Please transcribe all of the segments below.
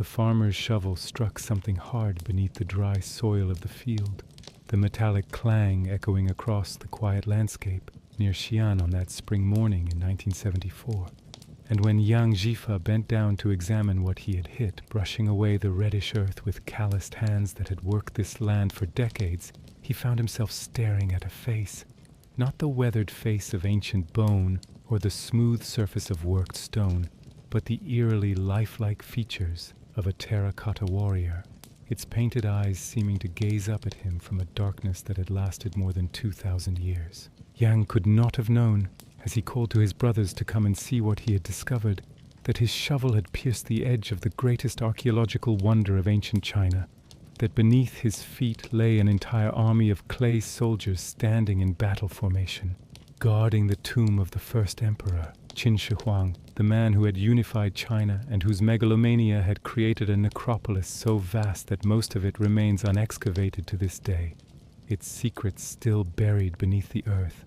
The farmer's shovel struck something hard beneath the dry soil of the field, the metallic clang echoing across the quiet landscape near Xi'an on that spring morning in 1974. And when Yang Jifa bent down to examine what he had hit, brushing away the reddish earth with calloused hands that had worked this land for decades, he found himself staring at a face, not the weathered face of ancient bone or the smooth surface of worked stone, but the eerily lifelike features of a terracotta warrior, its painted eyes seeming to gaze up at him from a darkness that had lasted more than 2,000 years. Yang could not have known, as he called to his brothers to come and see what he had discovered, that his shovel had pierced the edge of the greatest archaeological wonder of ancient China, that beneath his feet lay an entire army of clay soldiers standing in battle formation, guarding the tomb of the first emperor, Qin Shi Huang, the man who had unified China and whose megalomania had created a necropolis so vast that most of it remains unexcavated to this day, its secrets still buried beneath the earth,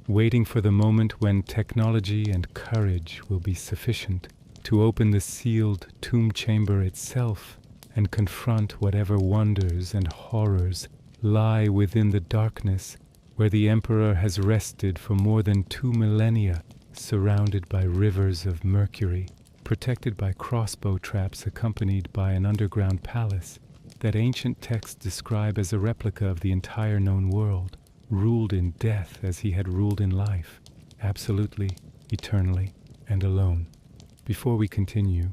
waiting for the moment when technology and courage will be sufficient to open the sealed tomb chamber itself and confront whatever wonders and horrors lie within the darkness where the emperor has rested for more than 2 millennia, surrounded by rivers of mercury, protected by crossbow traps accompanied by an underground palace that ancient texts describe as a replica of the entire known world, ruled in death as he had ruled in life, absolutely, eternally, and alone. Before we continue,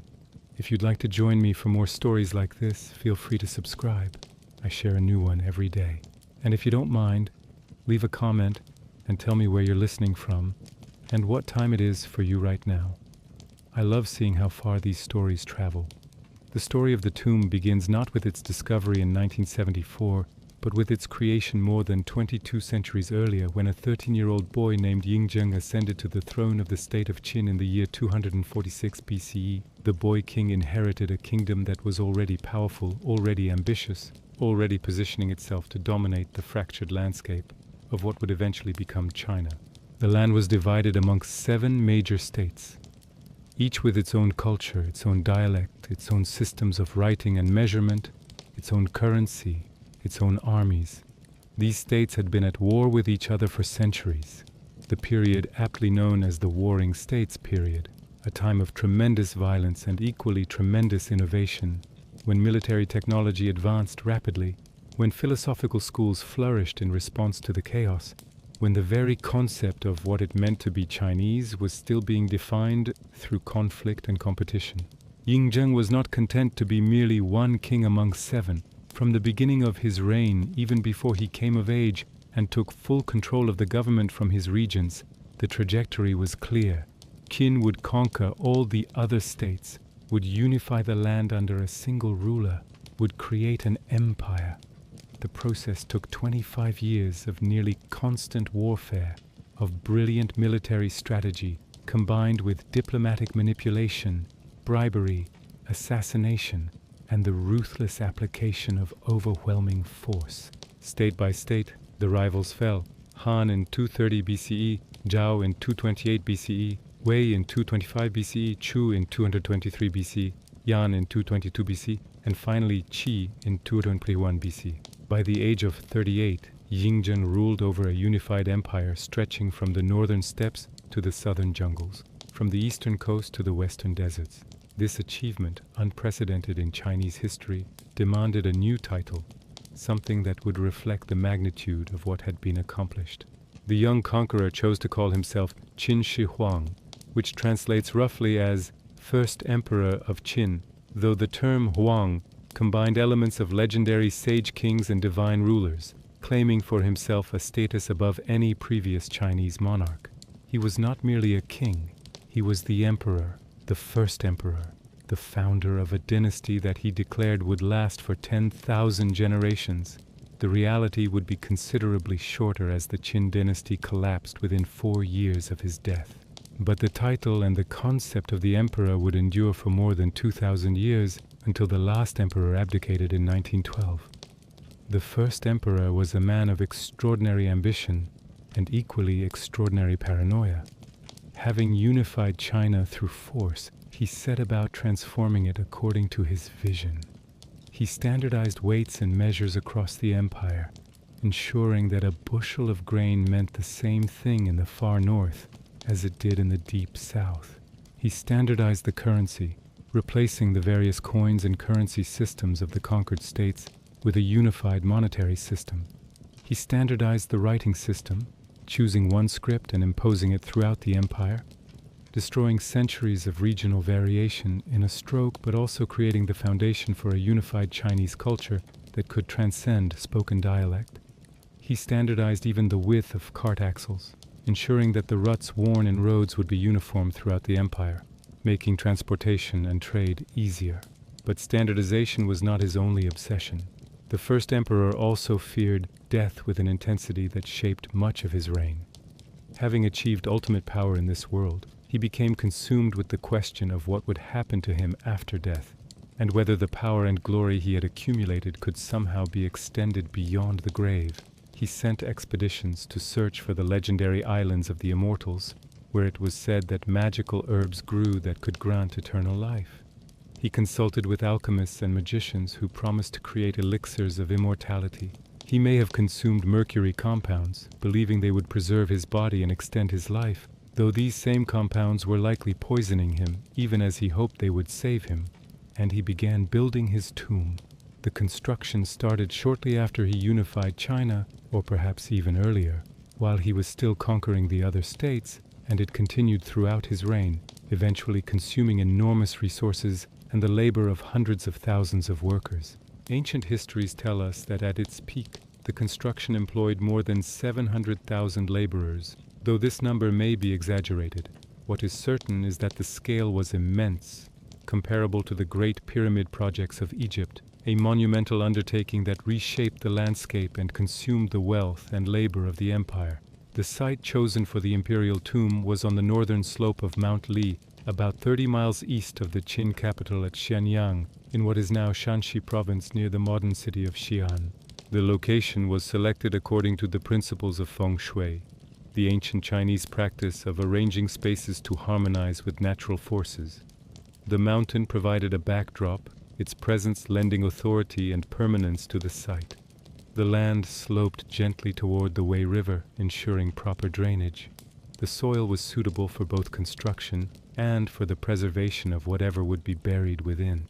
if you'd like to join me for more stories like this, feel free to subscribe. I share a new one every day. And if you don't mind, leave a comment and tell me where you're listening from and what time it is for you right now. I love seeing how far these stories travel. The story of the tomb begins not with its discovery in 1974, but with its creation more than 22 centuries earlier, when a 13-year-old boy named Yingzheng ascended to the throne of the state of Qin in the year 246 BCE. The boy king inherited a kingdom that was already powerful, already ambitious, already positioning itself to dominate the fractured landscape of what would eventually become China. The land was divided amongst 7 major states, each with its own culture, its own dialect, its own systems of writing and measurement, its own currency, its own armies. These states had been at war with each other for centuries, the period aptly known as the Warring States period, a time of tremendous violence and equally tremendous innovation, when military technology advanced rapidly, when philosophical schools flourished in response to the chaos, when the very concept of what it meant to be Chinese was still being defined through conflict and competition. Yingzheng was not content to be merely one king among 7. From the beginning of his reign, even before he came of age and took full control of the government from his regents, the trajectory was clear. Qin would conquer all the other states, would unify the land under a single ruler, would create an empire. The process took 25 years of nearly constant warfare, of brilliant military strategy, combined with diplomatic manipulation, bribery, assassination, and the ruthless application of overwhelming force. State by state, the rivals fell. Han in 230 BCE, Zhao in 228 BCE, Wei in 225 BCE, Chu in 223 BC, Yan in 222 BC, and finally Qi in 221 BC. By the age of 38, Yingzheng ruled over a unified empire stretching from the northern steppes to the southern jungles, from the eastern coast to the western deserts. This achievement, unprecedented in Chinese history, demanded a new title, something that would reflect the magnitude of what had been accomplished. The young conqueror chose to call himself Qin Shi Huang, which translates roughly as First Emperor of Qin, though the term Huang combined elements of legendary sage kings and divine rulers, claiming for himself a status above any previous Chinese monarch. He was not merely a king, he was the emperor, the first emperor, the founder of a dynasty that he declared would last for 10,000 generations. The reality would be considerably shorter as the Qin dynasty collapsed within 4 years of his death. But the title and the concept of the emperor would endure for more than 2,000 years until the last emperor abdicated in 1912. The first emperor was a man of extraordinary ambition and equally extraordinary paranoia. Having unified China through force, he set about transforming it according to his vision. He standardized weights and measures across the empire, ensuring that a bushel of grain meant the same thing in the far north as it did in the deep south. He standardized the currency, replacing the various coins and currency systems of the conquered states with a unified monetary system. He standardized the writing system, choosing one script and imposing it throughout the empire, destroying centuries of regional variation in a stroke, but also creating the foundation for a unified Chinese culture that could transcend spoken dialect. He standardized even the width of cart axles, ensuring that the ruts worn in roads would be uniform throughout the empire, making transportation and trade easier. But standardization was not his only obsession. The first emperor also feared death with an intensity that shaped much of his reign. Having achieved ultimate power in this world, he became consumed with the question of what would happen to him after death, and whether the power and glory he had accumulated could somehow be extended beyond the grave. He sent expeditions to search for the legendary islands of the immortals, where it was said that magical herbs grew that could grant eternal life. He consulted with alchemists and magicians who promised to create elixirs of immortality. He may have consumed mercury compounds, believing they would preserve his body and extend his life, though these same compounds were likely poisoning him, even as he hoped they would save him. And he began building his tomb. The construction started shortly after he unified China, or perhaps even earlier, while he was still conquering the other states, and it continued throughout his reign, eventually consuming enormous resources and the labor of hundreds of thousands of workers. Ancient histories tell us that at its peak, the construction employed more than 700,000 laborers. Though this number may be exaggerated, what is certain is that the scale was immense, comparable to the Great Pyramid projects of Egypt, a monumental undertaking that reshaped the landscape and consumed the wealth and labor of the empire. The site chosen for the imperial tomb was on the northern slope of Mount Li, about 30 miles east of the Qin capital at Xianyang, in what is now Shanxi province near the modern city of Xi'an. The location was selected according to the principles of feng shui, the ancient Chinese practice of arranging spaces to harmonize with natural forces. The mountain provided a backdrop, its presence lending authority and permanence to the site. The land sloped gently toward the Wei River, ensuring proper drainage. The soil was suitable for both construction and for the preservation of whatever would be buried within.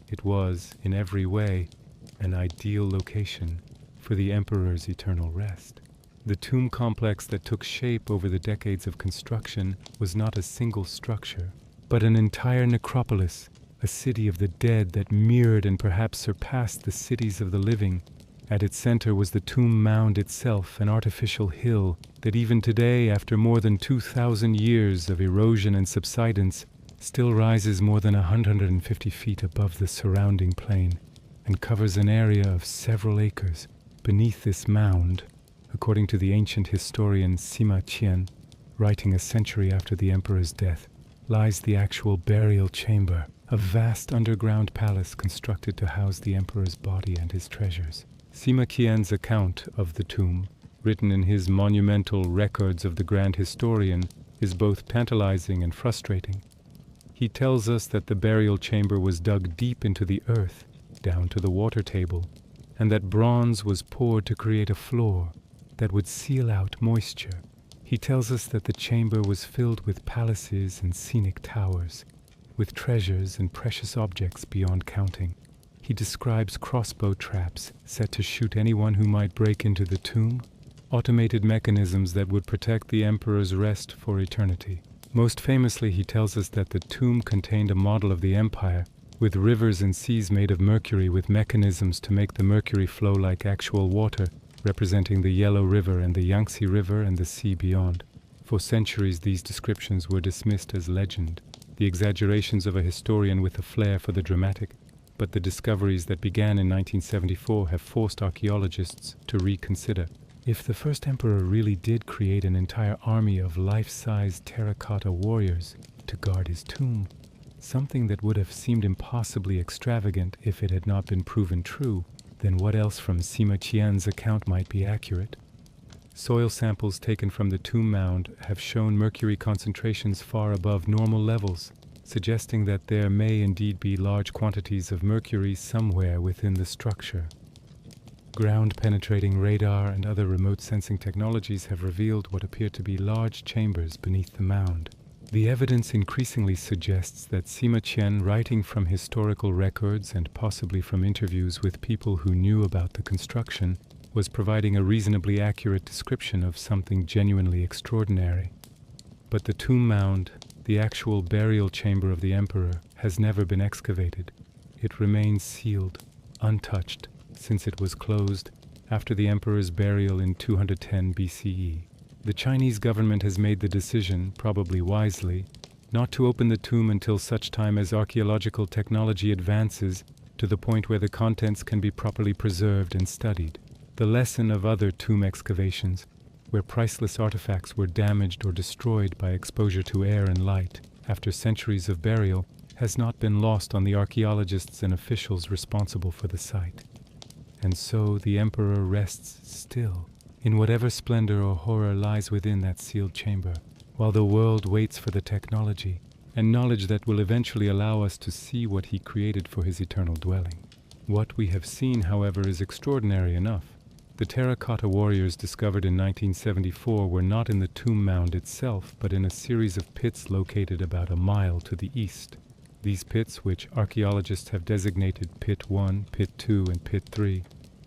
It was, in every way, an ideal location for the emperor's eternal rest. The tomb complex that took shape over the decades of construction was not a single structure, but an entire necropolis, a city of the dead that mirrored and perhaps surpassed the cities of the living. At its center was the tomb mound itself, an artificial hill that even today, after more than 2,000 years of erosion and subsidence, still rises more than 150 feet above the surrounding plain and covers an area of several acres. Beneath this mound, according to the ancient historian Sima Qian, writing a century after the emperor's death, lies the actual burial chamber, a vast underground palace constructed to house the emperor's body and his treasures. Sima Qian's account of the tomb, written in his monumental Records of the Grand Historian, is both tantalizing and frustrating. He tells us that the burial chamber was dug deep into the earth, down to the water table, and that bronze was poured to create a floor that would seal out moisture. He tells us that the chamber was filled with palaces and scenic towers, with treasures and precious objects beyond counting. He describes crossbow traps set to shoot anyone who might break into the tomb, automated mechanisms that would protect the emperor's rest for eternity. Most famously, he tells us that the tomb contained a model of the empire, with rivers and seas made of mercury with mechanisms to make the mercury flow like actual water, representing the Yellow River and the Yangtze River and the sea beyond. For centuries, these descriptions were dismissed as legend, the exaggerations of a historian with a flair for the dramatic. But the discoveries that began in 1974 have forced archaeologists to reconsider. If the first emperor really did create an entire army of life-size terracotta warriors to guard his tomb, something that would have seemed impossibly extravagant if it had not been proven true, then what else from Sima Qian's account might be accurate? Soil samples taken from the tomb mound have shown mercury concentrations far above normal levels, suggesting that there may indeed be large quantities of mercury somewhere within the structure. Ground-penetrating radar and other remote sensing technologies have revealed what appear to be large chambers beneath the mound. The evidence increasingly suggests that Sima Qian, writing from historical records and possibly from interviews with people who knew about the construction, was providing a reasonably accurate description of something genuinely extraordinary. But the tomb mound, the actual burial chamber of the emperor, has never been excavated. It remains sealed, untouched, since it was closed after the emperor's burial in 210 BCE. The Chinese government has made the decision, probably wisely, not to open the tomb until such time as archaeological technology advances to the point where the contents can be properly preserved and studied. The lesson of other tomb excavations, where priceless artifacts were damaged or destroyed by exposure to air and light after centuries of burial, has not been lost on the archaeologists and officials responsible for the site. And so the emperor rests still, in whatever splendor or horror lies within that sealed chamber, while the world waits for the technology and knowledge that will eventually allow us to see what he created for his eternal dwelling. What we have seen, however, is extraordinary enough. The terracotta warriors discovered in 1974 were not in the tomb mound itself, but in a series of pits located about a mile to the east. These pits, which archaeologists have designated Pit 1, Pit 2, and Pit 3,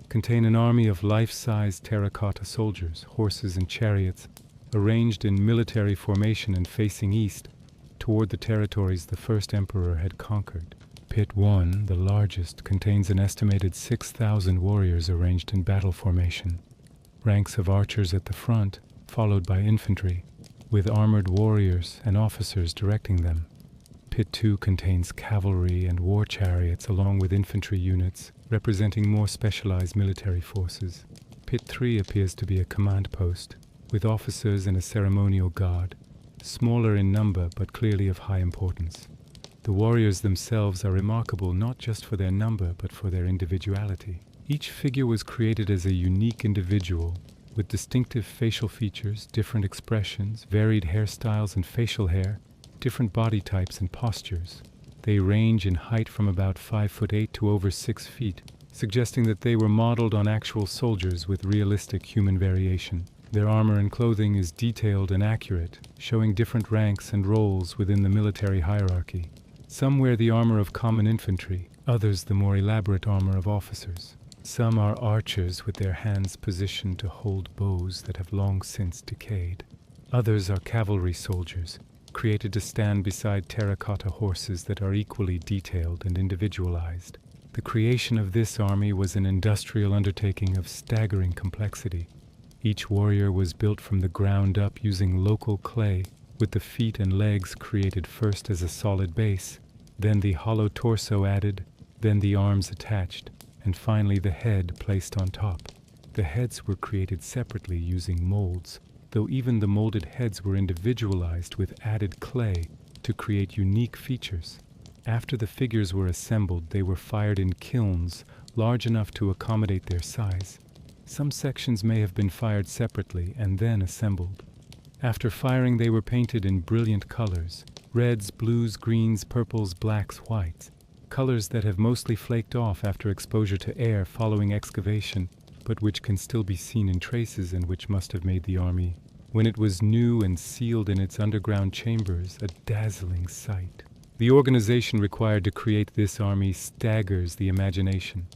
contain an army of life-size terracotta soldiers, horses and chariots, arranged in military formation and facing east toward the territories the first emperor had conquered. Pit 1, the largest, contains an estimated 6,000 warriors arranged in battle formation. Ranks of archers at the front, followed by infantry, with armored warriors and officers directing them. Pit 2 contains cavalry and war chariots along with infantry units, representing more specialized military forces. Pit 3 appears to be a command post, with officers and a ceremonial guard, smaller in number but clearly of high importance. The warriors themselves are remarkable not just for their number but for their individuality. Each figure was created as a unique individual, with distinctive facial features, different expressions, varied hairstyles and facial hair, different body types and postures. They range in height from about 5'8" to over 6 feet, suggesting that they were modeled on actual soldiers with realistic human variation. Their armor and clothing is detailed and accurate, showing different ranks and roles within the military hierarchy. Some wear the armor of common infantry, others the more elaborate armor of officers. Some are archers with their hands positioned to hold bows that have long since decayed. Others are cavalry soldiers, created to stand beside terracotta horses that are equally detailed and individualized. The creation of this army was an industrial undertaking of staggering complexity. Each warrior was built from the ground up using local clay, with the feet and legs created first as a solid base, then the hollow torso added, then the arms attached, and finally the head placed on top. The heads were created separately using molds, though even the molded heads were individualized with added clay to create unique features. After the figures were assembled, they were fired in kilns large enough to accommodate their size. Some sections may have been fired separately and then assembled. After firing, they were painted in brilliant colors: reds, blues, greens, purples, blacks, whites, colors that have mostly flaked off after exposure to air following excavation, but which can still be seen in traces and which must have made the army, when it was new and sealed in its underground chambers, a dazzling sight. The organization required to create this army staggers the imagination.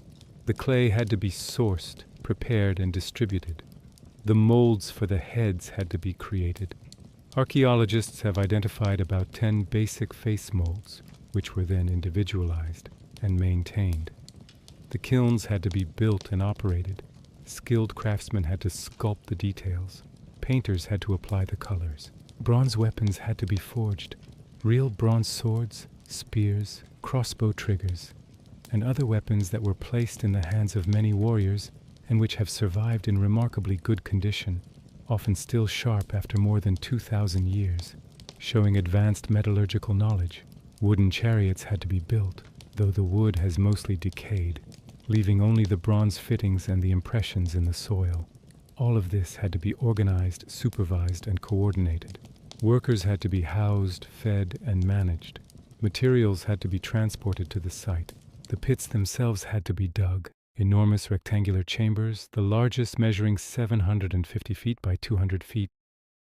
The clay had to be sourced, prepared, and distributed. The molds for the heads had to be created. Archaeologists have identified about 10 basic face molds, which were then individualized and maintained. The kilns had to be built and operated. Skilled craftsmen had to sculpt the details. Painters had to apply the colors. Bronze weapons had to be forged. Real bronze swords, spears, crossbow triggers, and other weapons that were placed in the hands of many warriors and which have survived in remarkably good condition, often still sharp after more than 2,000 years, showing advanced metallurgical knowledge. Wooden chariots had to be built, though the wood has mostly decayed, leaving only the bronze fittings and the impressions in the soil. All of this had to be organized, supervised, and coordinated. Workers had to be housed, fed, and managed. Materials had to be transported to the site. The pits themselves had to be dug. Enormous rectangular chambers, the largest measuring 750 feet by 200 feet,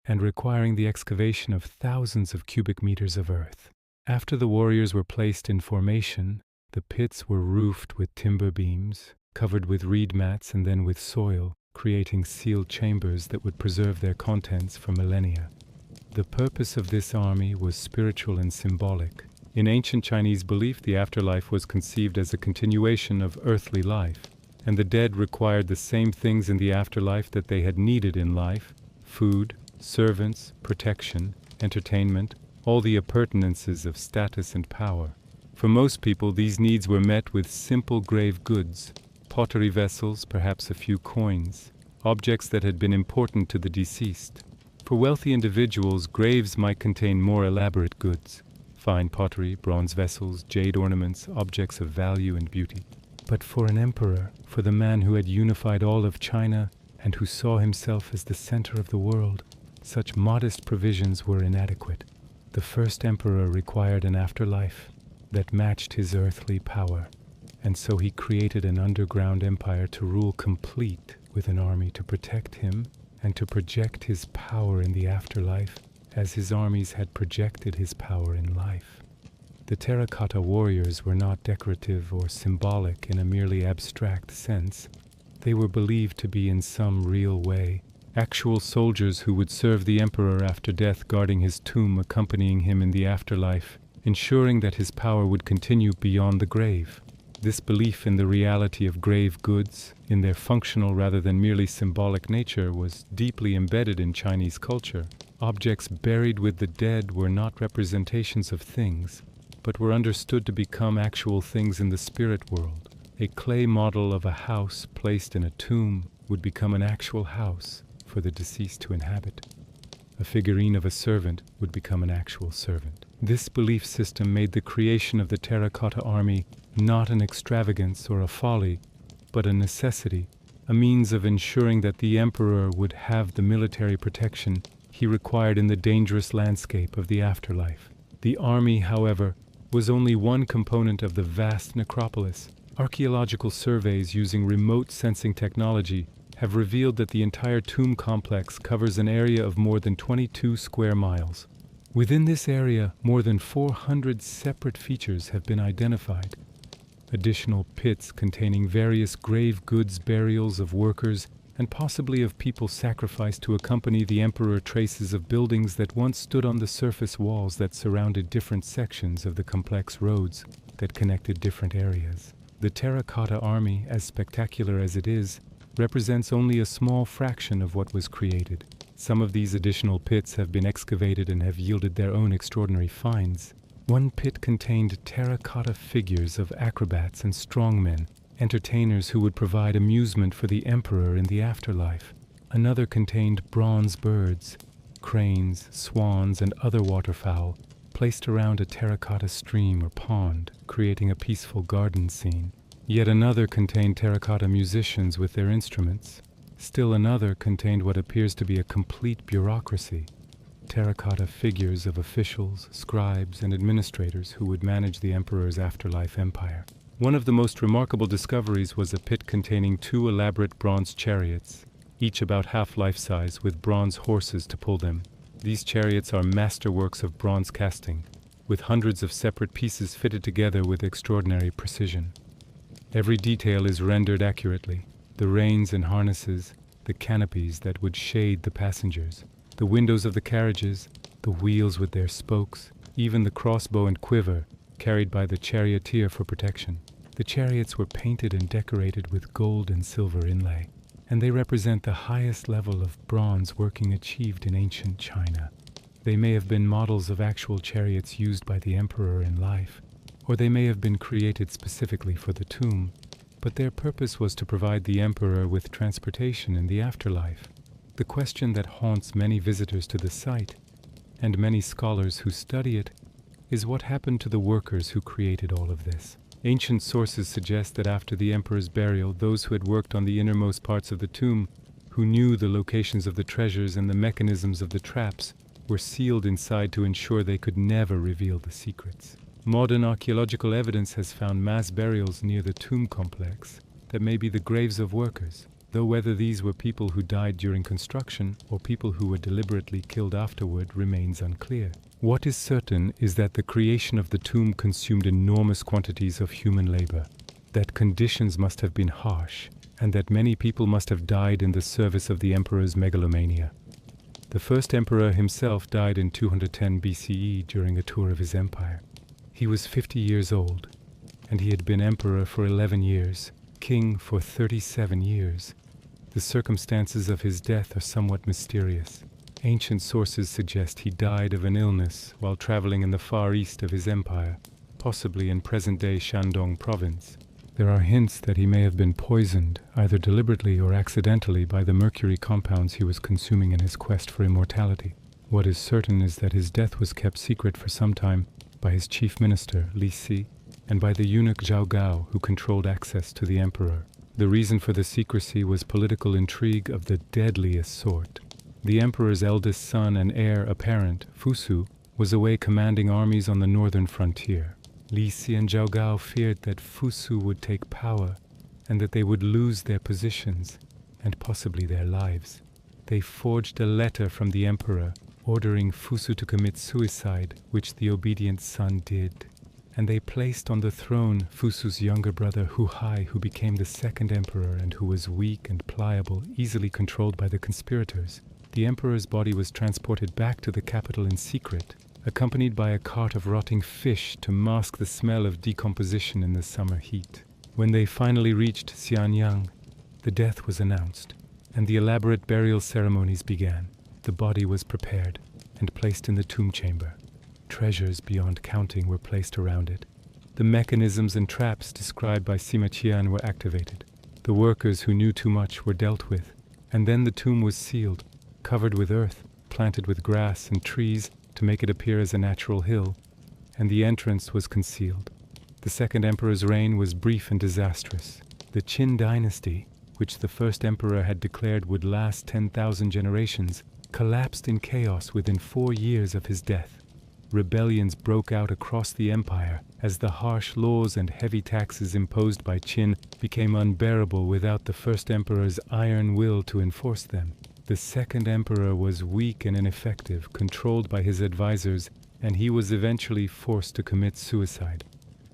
and requiring the excavation of thousands of cubic meters of earth. After the warriors were placed in formation, the pits were roofed with timber beams, covered with reed mats and then with soil, creating sealed chambers that would preserve their contents for millennia. The purpose of this army was spiritual and symbolic. In ancient Chinese belief, the afterlife was conceived as a continuation of earthly life, and the dead required the same things in the afterlife that they had needed in life: food, servants, protection, entertainment, all the appurtenances of status and power. For most people, these needs were met with simple grave goods, pottery vessels, perhaps a few coins, objects that had been important to the deceased. For wealthy individuals, graves might contain more elaborate goods: fine pottery, bronze vessels, jade ornaments, objects of value and beauty. But for an emperor, for the man who had unified all of China and who saw himself as the center of the world, such modest provisions were inadequate. The first emperor required an afterlife that matched his earthly power, and so he created an underground empire to rule complete, with an army to protect him and to project his power in the afterlife as his armies had projected his power in life. The terracotta warriors were not decorative or symbolic in a merely abstract sense. They were believed to be in some real way actual soldiers who would serve the emperor after death, guarding his tomb, accompanying him in the afterlife, ensuring that his power would continue beyond the grave. This belief in the reality of grave goods, in their functional rather than merely symbolic nature, was deeply embedded in Chinese culture. Objects buried with the dead were not representations of things, but were understood to become actual things in the spirit world. A clay model of a house placed in a tomb would become an actual house for the deceased to inhabit. A figurine of a servant would become an actual servant. This belief system made the creation of the terracotta army not an extravagance or a folly, but a necessity, a means of ensuring that the emperor would have the military protection he required in the dangerous landscape of the afterlife. The army, however, was only one component of the vast necropolis. Archaeological surveys using remote sensing technology have revealed that the entire tomb complex covers an area of more than 22 square miles. Within this area, more than 400 separate features have been identified. Additional pits containing various grave goods, burials of workers, and possibly of people sacrificed to accompany the emperor, traces of buildings that once stood on the surface walls that surrounded different sections of the complex roads that connected different areas. The terracotta army, as spectacular as it is, represents only a small fraction of what was created. Some of these additional pits have been excavated and have yielded their own extraordinary finds. One pit contained terracotta figures of acrobats and strongmen, entertainers who would provide amusement for the emperor in the afterlife. Another contained bronze birds, cranes, swans, and other waterfowl, placed around a terracotta stream or pond, creating a peaceful garden scene. Yet another contained terracotta musicians with their instruments. Still another contained what appears to be a complete bureaucracy, terracotta figures of officials, scribes, and administrators who would manage the emperor's afterlife empire. One of the most remarkable discoveries was a pit containing 2 elaborate bronze chariots, each about half life-size, with bronze horses to pull them. These chariots are masterworks of bronze casting, with hundreds of separate pieces fitted together with extraordinary precision. Every detail is rendered accurately: the reins and harnesses, the canopies that would shade the passengers, the windows of the carriages, the wheels with their spokes, even the crossbow and quiver carried by the charioteer for protection. The chariots were painted and decorated with gold and silver inlay, and they represent the highest level of bronze working achieved in ancient China. They may have been models of actual chariots used by the emperor in life, or they may have been created specifically for the tomb, but their purpose was to provide the emperor with transportation in the afterlife. The question that haunts many visitors to the site, and many scholars who study it, is what happened to the workers who created all of this. Ancient sources suggest that after the emperor's burial, those who had worked on the innermost parts of the tomb, who knew the locations of the treasures and the mechanisms of the traps, were sealed inside to ensure they could never reveal the secrets. Modern archaeological evidence has found mass burials near the tomb complex that may be the graves of workers, though whether these were people who died during construction or people who were deliberately killed afterward remains unclear. What is certain is that the creation of the tomb consumed enormous quantities of human labor, that conditions must have been harsh, and that many people must have died in the service of the emperor's megalomania. The first emperor himself died in 210 BCE during a tour of his empire. He was 50 years old, and he had been emperor for 11 years, king for 37 years. The circumstances of his death are somewhat mysterious. Ancient sources suggest he died of an illness while traveling in the far east of his empire, possibly in present-day Shandong province. There are hints that he may have been poisoned, either deliberately or accidentally, by the mercury compounds he was consuming in his quest for immortality. What is certain is that his death was kept secret for some time by his chief minister, Li Si, and by the eunuch Zhao Gao, who controlled access to the emperor. The reason for the secrecy was political intrigue of the deadliest sort. The emperor's eldest son and heir apparent, Fusu, was away commanding armies on the northern frontier. Li Si and Zhao Gao feared that Fusu would take power and that they would lose their positions and possibly their lives. They forged a letter from the emperor ordering Fusu to commit suicide, which the obedient son did. And they placed on the throne Fusu's younger brother Huhai, who became the second emperor and who was weak and pliable, easily controlled by the conspirators. The emperor's body was transported back to the capital in secret, accompanied by a cart of rotting fish to mask the smell of decomposition in the summer heat. When they finally reached Xianyang, the death was announced, and the elaborate burial ceremonies began. The body was prepared and placed in the tomb chamber. Treasures beyond counting were placed around it. The mechanisms and traps described by Sima Qian were activated. The workers who knew too much were dealt with, and then the tomb was sealed, covered with earth, planted with grass and trees to make it appear as a natural hill, and the entrance was concealed. The second emperor's reign was brief and disastrous. The Qin dynasty, which the first emperor had declared would last 10,000 generations, collapsed in chaos within 4 years of his death. Rebellions broke out across the empire as the harsh laws and heavy taxes imposed by Qin became unbearable without the first emperor's iron will to enforce them. The second emperor was weak and ineffective, controlled by his advisors, and he was eventually forced to commit suicide.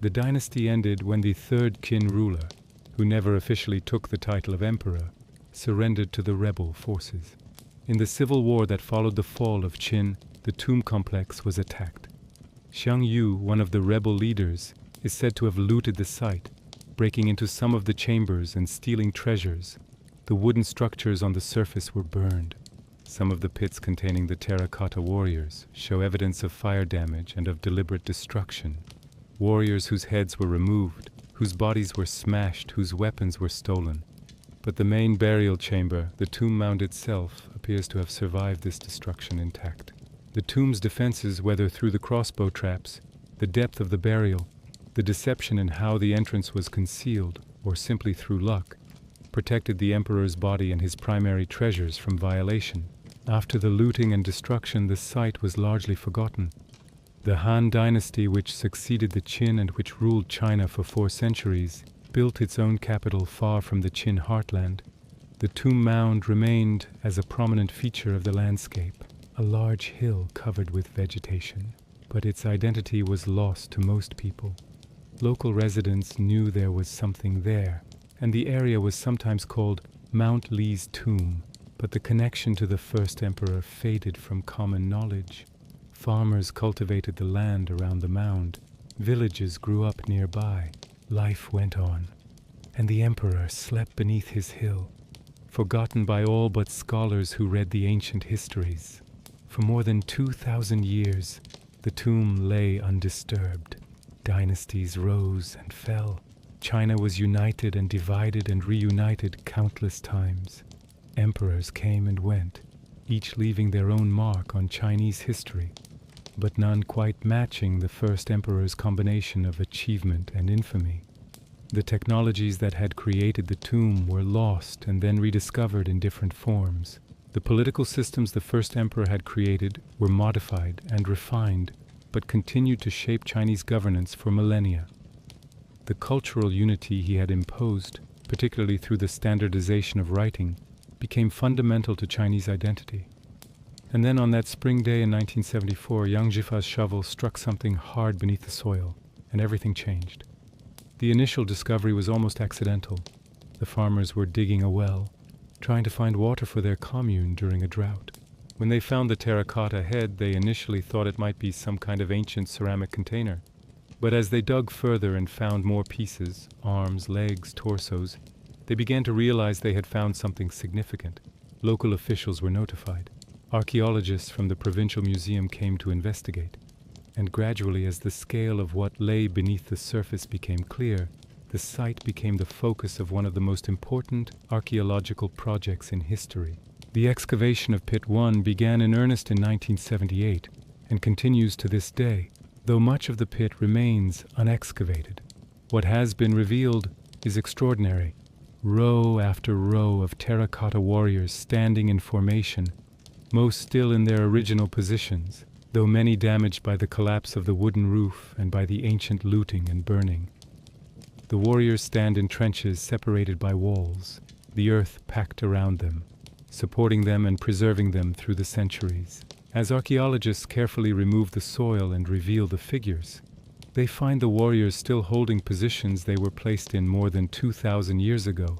The dynasty ended when the third Qin ruler, who never officially took the title of emperor, surrendered to the rebel forces. In the civil war that followed the fall of Qin, the tomb complex was attacked. Xiang Yu, one of the rebel leaders, is said to have looted the site, breaking into some of the chambers and stealing treasures. The wooden structures on the surface were burned. Some of the pits containing the terracotta warriors show evidence of fire damage and of deliberate destruction. Warriors whose heads were removed, whose bodies were smashed, whose weapons were stolen. But the main burial chamber, the tomb mound itself, appears to have survived this destruction intact. The tomb's defenses, whether through the crossbow traps, the depth of the burial, the deception in how the entrance was concealed, or simply through luck, protected the emperor's body and his primary treasures from violation. After the looting and destruction, the site was largely forgotten. The Han dynasty, which succeeded the Qin and which ruled China for 4 centuries, built its own capital far from the Qin heartland. The tomb mound remained as a prominent feature of the landscape, a large hill covered with vegetation, but its identity was lost to most people. Local residents knew there was something there, and the area was sometimes called Mount Li's tomb, but the connection to the first emperor faded from common knowledge. Farmers cultivated the land around the mound, villages grew up nearby, life went on, and the emperor slept beneath his hill, forgotten by all but scholars who read the ancient histories. For more than 2,000 years, the tomb lay undisturbed. Dynasties rose and fell. China was united and divided and reunited countless times. Emperors came and went, each leaving their own mark on Chinese history, but none quite matching the first emperor's combination of achievement and infamy. The technologies that had created the tomb were lost and then rediscovered in different forms. The political systems the first emperor had created were modified and refined, but continued to shape Chinese governance for millennia. The cultural unity he had imposed, particularly through the standardization of writing, became fundamental to Chinese identity. And then on that spring day in 1974, Yang Jifa's shovel struck something hard beneath the soil, and everything changed. The initial discovery was almost accidental. The farmers were digging a well, trying to find water for their commune during a drought. When they found the terracotta head, they initially thought it might be some kind of ancient ceramic container. But as they dug further and found more pieces, arms, legs, torsos, they began to realize they had found something significant. Local officials were notified. Archaeologists from the provincial museum came to investigate. And gradually, as the scale of what lay beneath the surface became clear, the site became the focus of one of the most important archaeological projects in history. The excavation of Pit 1 began in earnest in 1978 and continues to this day, though much of the pit remains unexcavated. What has been revealed is extraordinary. Row after row of terracotta warriors standing in formation, most still in their original positions, though many damaged by the collapse of the wooden roof and by the ancient looting and burning. The warriors stand in trenches separated by walls, the earth packed around them, supporting them and preserving them through the centuries. As archaeologists carefully remove the soil and reveal the figures, they find the warriors still holding positions they were placed in more than 2,000 years ago,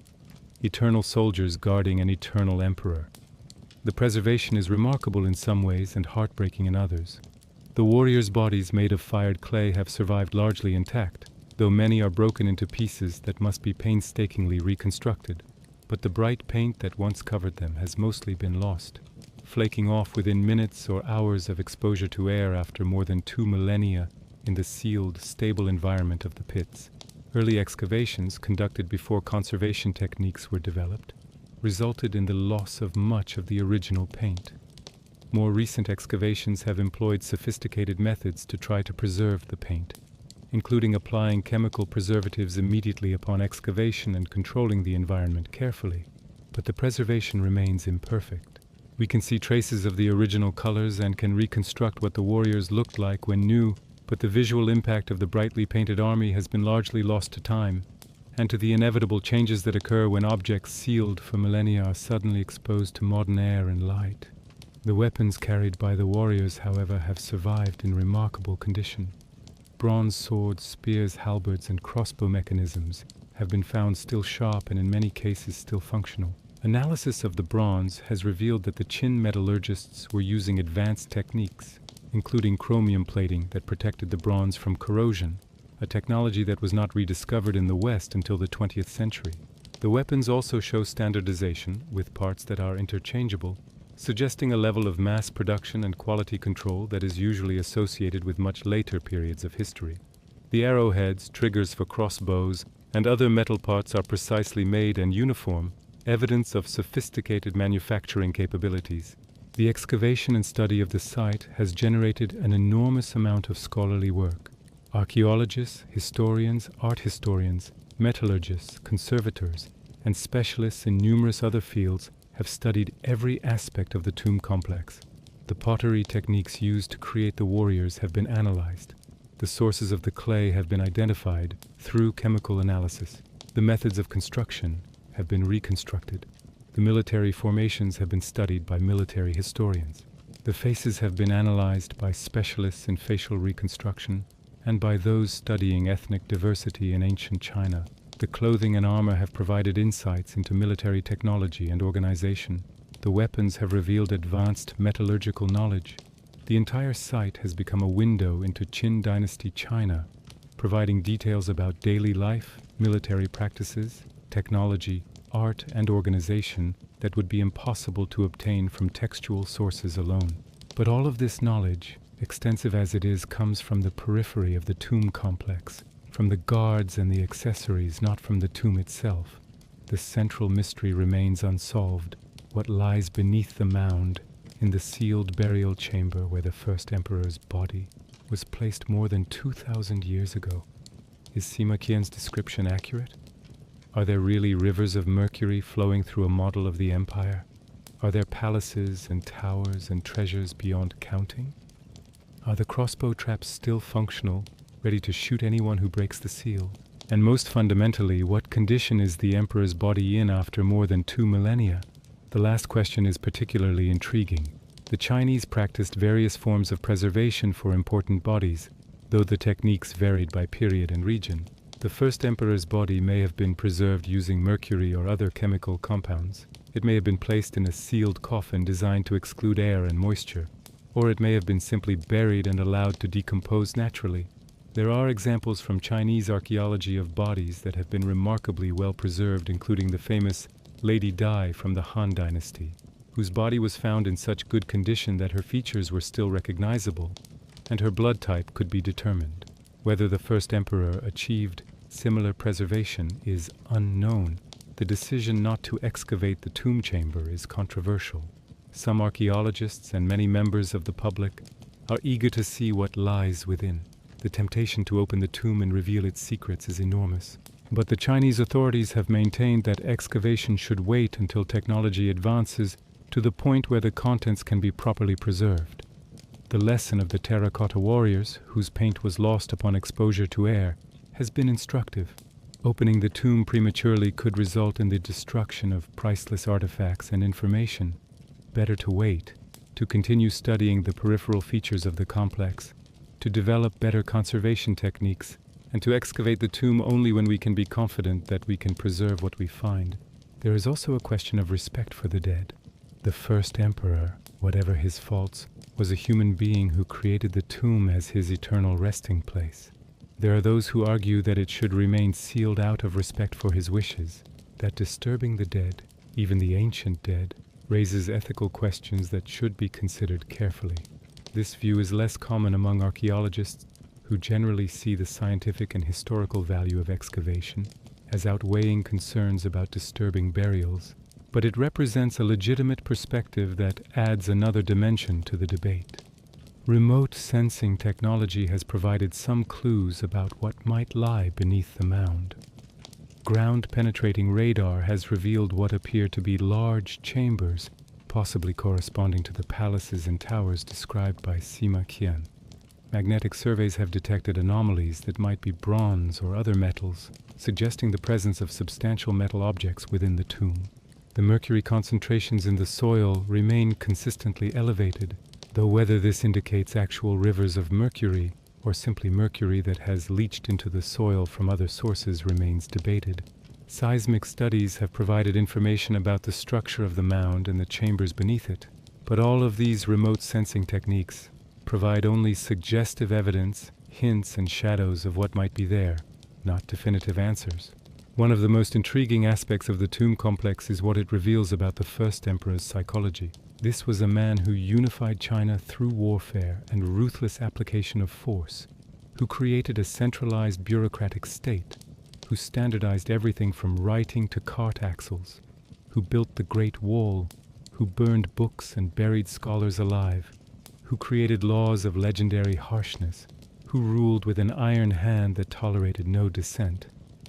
eternal soldiers guarding an eternal emperor. The preservation is remarkable in some ways and heartbreaking in others. The warriors' bodies made of fired clay have survived largely intact, though many are broken into pieces that must be painstakingly reconstructed. But the bright paint that once covered them has mostly been lost, flaking off within minutes or hours of exposure to air after more than 2 millennia in the sealed, stable environment of the pits. Early excavations, conducted before conservation techniques were developed, resulted in the loss of much of the original paint. More recent excavations have employed sophisticated methods to try to preserve the paint, including applying chemical preservatives immediately upon excavation and controlling the environment carefully. But the preservation remains imperfect. We can see traces of the original colors and can reconstruct what the warriors looked like when new, but the visual impact of the brightly painted army has been largely lost to time, and to the inevitable changes that occur when objects sealed for millennia are suddenly exposed to modern air and light. The weapons carried by the warriors, however, have survived in remarkable condition. Bronze swords, spears, halberds, and crossbow mechanisms have been found still sharp and in many cases still functional. Analysis of the bronze has revealed that the Qin metallurgists were using advanced techniques, including chromium plating that protected the bronze from corrosion, a technology that was not rediscovered in the West until the 20th century. The weapons also show standardization, with parts that are interchangeable, suggesting a level of mass production and quality control that is usually associated with much later periods of history. The arrowheads, triggers for crossbows, and other metal parts are precisely made and uniform, evidence of sophisticated manufacturing capabilities. The excavation and study of the site has generated an enormous amount of scholarly work. Archaeologists, historians, art historians, metallurgists, conservators, and specialists in numerous other fields have studied every aspect of the tomb complex. The pottery techniques used to create the warriors have been analyzed. The sources of the clay have been identified through chemical analysis. The methods of construction have been reconstructed. The military formations have been studied by military historians. The faces have been analyzed by specialists in facial reconstruction and by those studying ethnic diversity in ancient China. The clothing and armor have provided insights into military technology and organization. The weapons have revealed advanced metallurgical knowledge. The entire site has become a window into Qin dynasty China, providing details about daily life, military practices, technology, art, and organization that would be impossible to obtain from textual sources alone. But all of this knowledge, extensive as it is, comes from the periphery of the tomb complex, from the guards and the accessories, not from the tomb itself. The central mystery remains unsolved. What lies beneath the mound, in the sealed burial chamber where the first emperor's body was placed more than 2,000 years ago? Is Sima Qian's description accurate? Are there really rivers of mercury flowing through a model of the empire? Are there palaces and towers and treasures beyond counting? Are the crossbow traps still functional, ready to shoot anyone who breaks the seal? And most fundamentally, what condition is the emperor's body in after more than 2 millennia? The last question is particularly intriguing. The Chinese practiced various forms of preservation for important bodies, though the techniques varied by period and region. The first emperor's body may have been preserved using mercury or other chemical compounds. It may have been placed in a sealed coffin designed to exclude air and moisture, or it may have been simply buried and allowed to decompose naturally. There are examples from Chinese archaeology of bodies that have been remarkably well preserved, including the famous Lady Dai from the Han Dynasty, whose body was found in such good condition that her features were still recognizable, and her blood type could be determined. Whether the first emperor achieved similar preservation is unknown. The decision not to excavate the tomb chamber is controversial. Some archaeologists and many members of the public are eager to see what lies within. The temptation to open the tomb and reveal its secrets is enormous. But the Chinese authorities have maintained that excavation should wait until technology advances to the point where the contents can be properly preserved. The lesson of the terracotta warriors, whose paint was lost upon exposure to air, has been instructive. Opening the tomb prematurely could result in the destruction of priceless artifacts and information. Better to wait, to continue studying the peripheral features of the complex, to develop better conservation techniques, and to excavate the tomb only when we can be confident that we can preserve what we find. There is also a question of respect for the dead. The first emperor, whatever his faults, was a human being who created the tomb as his eternal resting place. There are those who argue that it should remain sealed out of respect for his wishes, that disturbing the dead, even the ancient dead, raises ethical questions that should be considered carefully. This view is less common among archaeologists, who generally see the scientific and historical value of excavation as outweighing concerns about disturbing burials, but it represents a legitimate perspective that adds another dimension to the debate. Remote sensing technology has provided some clues about what might lie beneath the mound. Ground-penetrating radar has revealed what appear to be large chambers, possibly corresponding to the palaces and towers described by Sima Qian. Magnetic surveys have detected anomalies that might be bronze or other metals, suggesting the presence of substantial metal objects within the tomb. The mercury concentrations in the soil remain consistently elevated, though whether this indicates actual rivers of mercury or simply mercury that has leached into the soil from other sources remains debated. Seismic studies have provided information about the structure of the mound and the chambers beneath it, but all of these remote sensing techniques provide only suggestive evidence, hints and shadows of what might be there, not definitive answers. One of the most intriguing aspects of the tomb complex is what it reveals about the first emperor's psychology. This was a man who unified China through warfare and ruthless application of force, who created a centralized bureaucratic state, who standardized everything from writing to cart axles, who built the Great Wall, who burned books and buried scholars alive, who created laws of legendary harshness, who ruled with an iron hand that tolerated no dissent.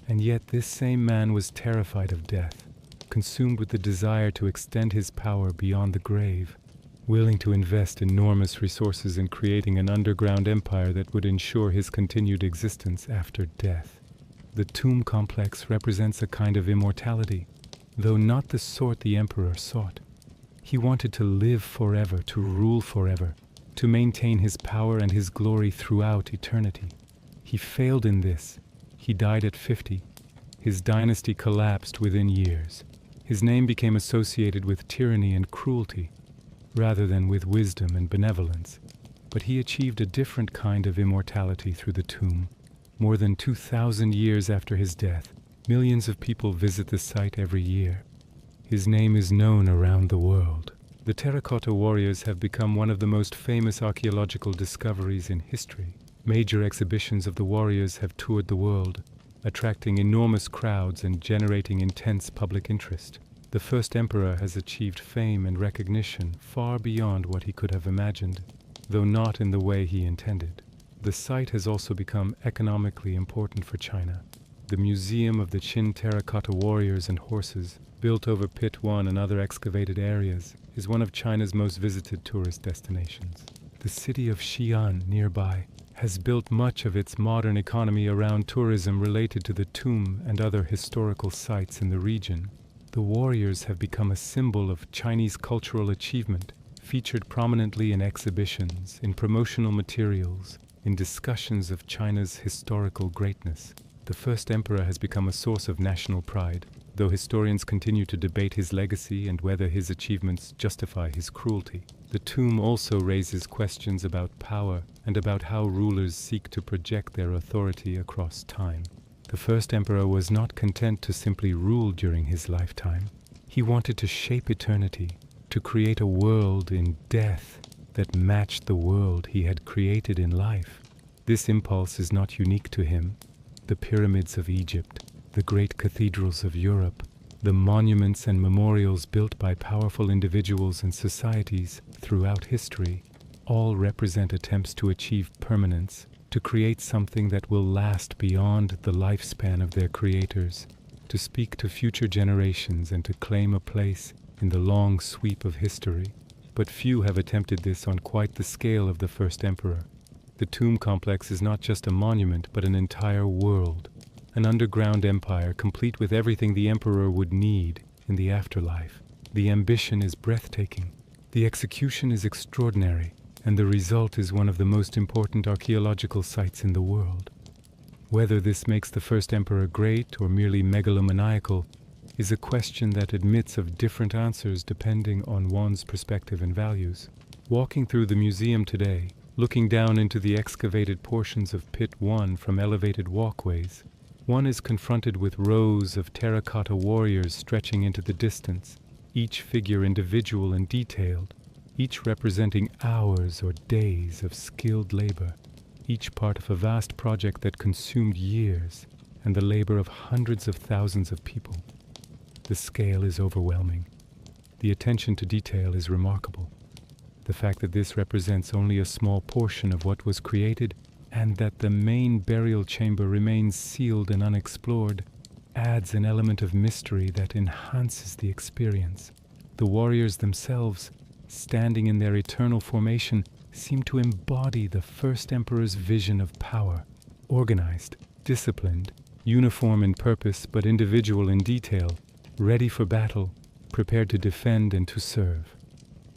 And yet this same man was terrified of death, consumed with the desire to extend his power beyond the grave, willing to invest enormous resources in creating an underground empire that would ensure his continued existence after death. The tomb complex represents a kind of immortality, though not the sort the emperor sought. He wanted to live forever, to rule forever, to maintain his power and his glory throughout eternity. He failed in this. He died at 50. His dynasty collapsed within years. His name became associated with tyranny and cruelty, rather than with wisdom and benevolence. But he achieved a different kind of immortality through the tomb. More than 2,000 years after his death, millions of people visit the site every year. His name is known around the world. The terracotta warriors have become one of the most famous archaeological discoveries in history. Major exhibitions of the warriors have toured the world, attracting enormous crowds and generating intense public interest. The first emperor has achieved fame and recognition far beyond what he could have imagined, though not in the way he intended. The site has also become economically important for China. The Museum of the Qin Terracotta Warriors and Horses, built over Pit 1 and other excavated areas, is one of China's most visited tourist destinations. The city of Xi'an, nearby, has built much of its modern economy around tourism related to the tomb and other historical sites in the region. The warriors have become a symbol of Chinese cultural achievement, featured prominently in exhibitions, in promotional materials, in discussions of China's historical greatness. The first emperor has become a source of national pride, though historians continue to debate his legacy and whether his achievements justify his cruelty. The tomb also raises questions about power and about how rulers seek to project their authority across time. The first emperor was not content to simply rule during his lifetime. He wanted to shape eternity, to create a world in death that matched the world he had created in life. This impulse is not unique to him. The pyramids of Egypt, the great cathedrals of Europe, the monuments and memorials built by powerful individuals and societies throughout history, all represent attempts to achieve permanence, to create something that will last beyond the lifespan of their creators, to speak to future generations and to claim a place in the long sweep of history. But few have attempted this on quite the scale of the first emperor. The tomb complex is not just a monument, but an entire world, an underground empire complete with everything the emperor would need in the afterlife. The ambition is breathtaking, the execution is extraordinary, and the result is one of the most important archaeological sites in the world. Whether this makes the first emperor great or merely megalomaniacal is a question that admits of different answers depending on one's perspective and values. Walking through the museum today, looking down into the excavated portions of Pit 1 from elevated walkways, one is confronted with rows of terracotta warriors stretching into the distance, each figure individual and detailed, each representing hours or days of skilled labor, each part of a vast project that consumed years and the labor of hundreds of thousands of people. The scale is overwhelming. The attention to detail is remarkable. The fact that this represents only a small portion of what was created and that the main burial chamber remains sealed and unexplored adds an element of mystery that enhances the experience. The warriors themselves, standing in their eternal formation, seem to embody the first emperor's vision of power, organized, disciplined, uniform in purpose but individual in detail, ready for battle, prepared to defend and to serve.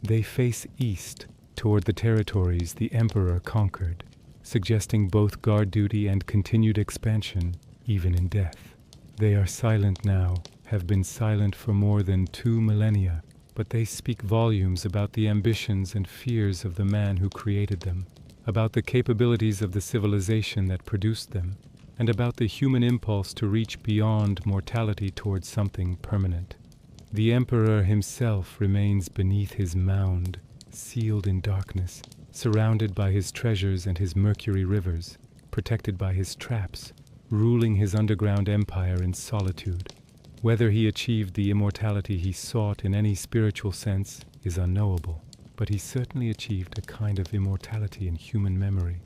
They face east, toward the territories the emperor conquered, suggesting both guard duty and continued expansion, even in death. They are silent now, have been silent for more than 2 millennia, but they speak volumes about the ambitions and fears of the man who created them, about the capabilities of the civilization that produced them, and about the human impulse to reach beyond mortality towards something permanent. The emperor himself remains beneath his mound, sealed in darkness, surrounded by his treasures and his mercury rivers, protected by his traps, ruling his underground empire in solitude. Whether he achieved the immortality he sought in any spiritual sense is unknowable, but he certainly achieved a kind of immortality in human memory.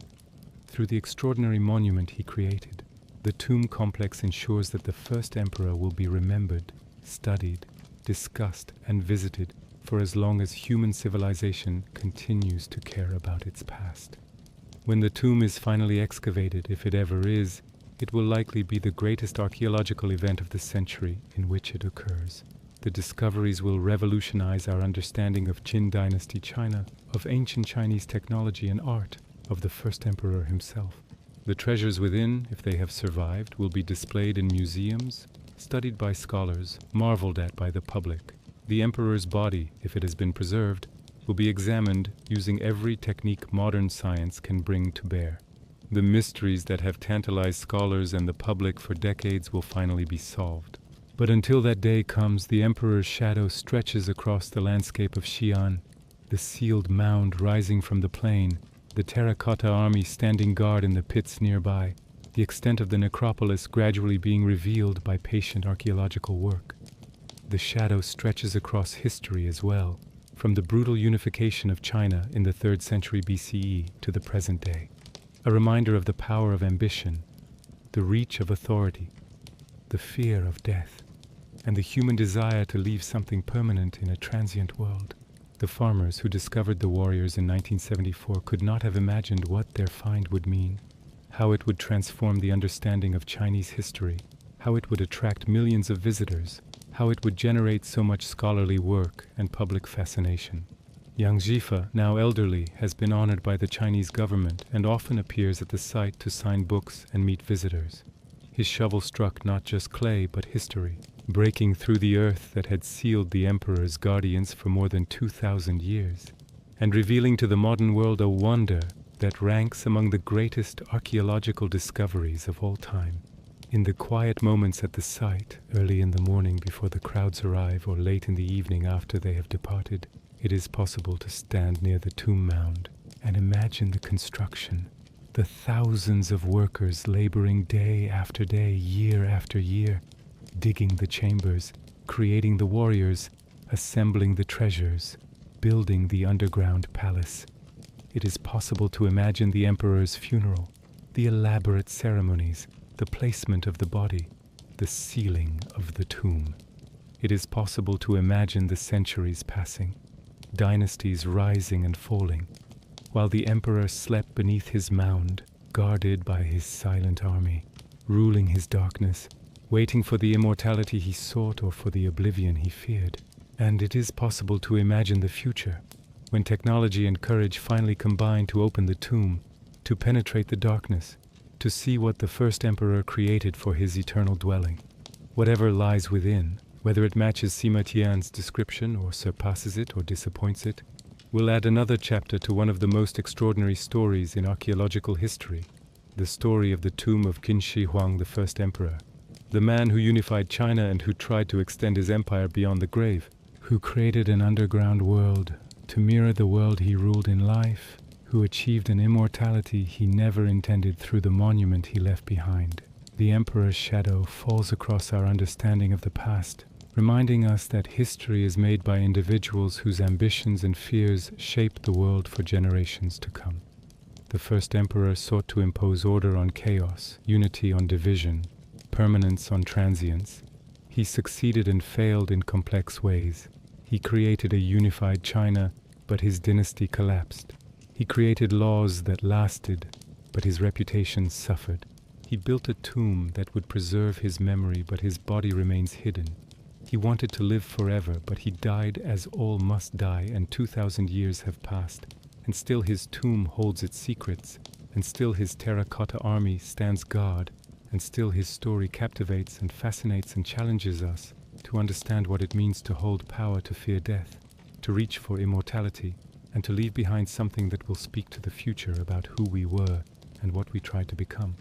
Through the extraordinary monument he created, the tomb complex ensures that the first emperor will be remembered, studied, discussed, and visited for as long as human civilization continues to care about its past. When the tomb is finally excavated, if it ever is, it will likely be the greatest archaeological event of the century in which it occurs. The discoveries will revolutionize our understanding of Qin Dynasty China, of ancient Chinese technology and art, of the first emperor himself. The treasures within, if they have survived, will be displayed in museums, studied by scholars, marveled at by the public. The emperor's body, if it has been preserved, will be examined using every technique modern science can bring to bear. The mysteries that have tantalized scholars and the public for decades will finally be solved. But until that day comes, the emperor's shadow stretches across the landscape of Xi'an, the sealed mound rising from the plain, the terracotta army standing guard in the pits nearby, the extent of the necropolis gradually being revealed by patient archaeological work. The shadow stretches across history as well, from the brutal unification of China in the 3rd century BCE to the present day. A reminder of the power of ambition, the reach of authority, the fear of death, and the human desire to leave something permanent in a transient world. The farmers who discovered the warriors in 1974 could not have imagined what their find would mean, how it would transform the understanding of Chinese history, how it would attract millions of visitors, how it would generate so much scholarly work and public fascination. Yang Jifa, now elderly, has been honored by the Chinese government and often appears at the site to sign books and meet visitors. His shovel struck not just clay but history, breaking through the earth that had sealed the emperor's guardians for more than 2,000 years, and revealing to the modern world a wonder that ranks among the greatest archaeological discoveries of all time. In the quiet moments at the site, early in the morning before the crowds arrive or late in the evening after they have departed, it is possible to stand near the tomb mound and imagine the construction, the thousands of workers laboring day after day, year after year, digging the chambers, creating the warriors, assembling the treasures, building the underground palace. It is possible to imagine the emperor's funeral, the elaborate ceremonies, the placement of the body, the sealing of the tomb. It is possible to imagine the centuries passing, dynasties rising and falling, while the emperor slept beneath his mound, guarded by his silent army, ruling his darkness, waiting for the immortality he sought or for the oblivion he feared. And it is possible to imagine the future, when technology and courage finally combine to open the tomb, to penetrate the darkness, to see what the first emperor created for his eternal dwelling. Whatever lies within, whether it matches Sima Tian's description or surpasses it or disappoints it, will add another chapter to one of the most extraordinary stories in archaeological history, the story of the tomb of Qin Shi Huang, the first emperor, the man who unified China and who tried to extend his empire beyond the grave, who created an underground world to mirror the world he ruled in life, who achieved an immortality he never intended through the monument he left behind. The emperor's shadow falls across our understanding of the past, reminding us that history is made by individuals whose ambitions and fears shape the world for generations to come. The first emperor sought to impose order on chaos, unity on division, permanence on transience. He succeeded and failed in complex ways. He created a unified China, but his dynasty collapsed. He created laws that lasted, but his reputation suffered. He built a tomb that would preserve his memory, but his body remains hidden. He wanted to live forever, but he died as all must die, and 2,000 years have passed, and still his tomb holds its secrets, and still his terracotta army stands guard, and still his story captivates and fascinates and challenges us to understand what it means to hold power, to fear death, to reach for immortality, and to leave behind something that will speak to the future about who we were and what we tried to become.